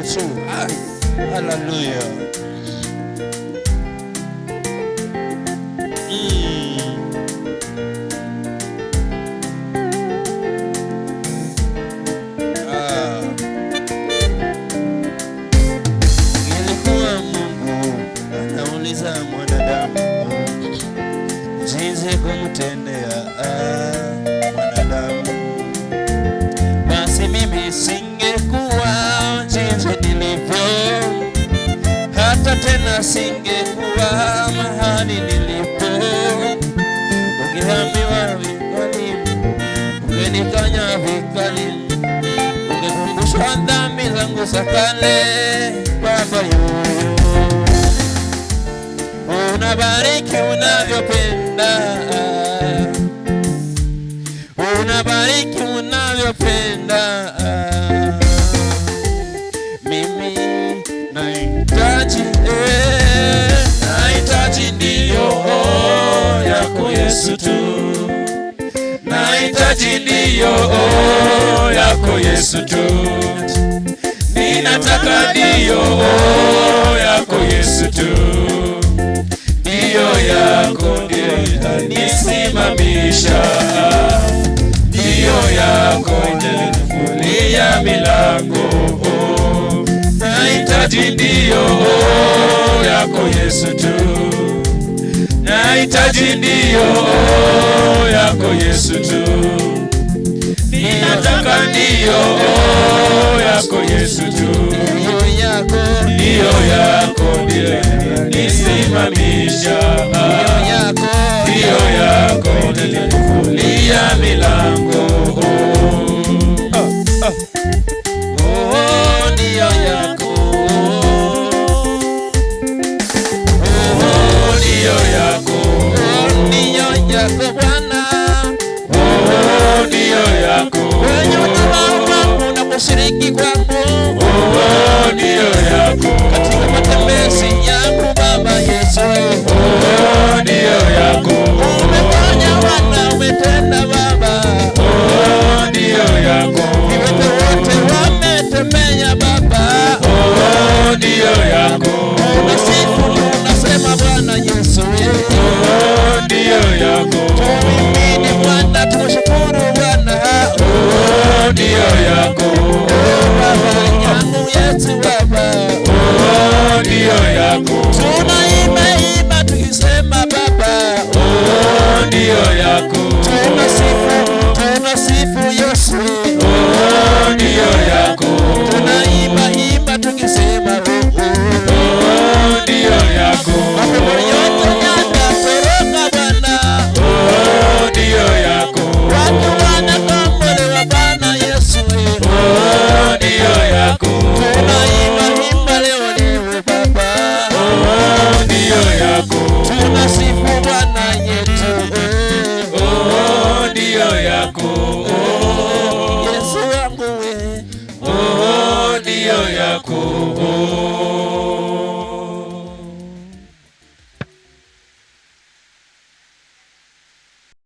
Yesu. Haleluya. Ilikuwa Mungu anauliza mwanadamu jinsi kumtendea mwanadamu, basi mimi singekuwa jinsi nilivyo, hata tena singekuwa mahali nilipo. Ungeambiwa vikali, ungenikanya vikali, ungekumbushwa dhambi zangu za kale. Baba yoyo, unabariki unavyopenda, unabariki unavyopenda. Mimi nahitaji, nahitaji ndiyo yako Yesu tu, nahitaji ndiyo yako Yesu tu, ninataka ndiyo yako Yesu tu, ndiyo yako ndiyo itanisimamisha, ndiyo yako itanifungulia milango. Nahitaji ndiyo yako Yesu tu, nahitaji ndiyo yako Yesu tu, ninataka ndiyo yako Yesu tu, ndiyo yako ndiyo itanisimamisha, ndiyo yako itanifungulia milango. Ndiyo yako, ndiyo yako, ndiyo yako Bwana, ndiyo yako kwenye utawala unaposhiriki kwangu, ndiyo yako katika matembezi yangu Baba Yesu, ndiyo yako umefanya Bwana, umetenda Baba, ndiyo yako viwete wote wametembea Baba, ndiyo yako unasifu unasema Bwana Yesu, ndiyo yako tumimini Bwana, tunashukuru Bwana, ndiyo yako Baba yangu Yesu Baba, ndiyo yako tunaimba tukisema Baba, ndiyo yako tunasifu Yesu, ndiyo yako tunaimba tukisema ndiyo yako mambo yote yanatoroka Bwana, ndiyo yako watu wanakombolewa Bwana Yesu, ndiyo yako tunaimba leo Baba, ndiyo yako tunasifu Bwana yetu, ndiyo yako Yesu wangu, ndiyo yako.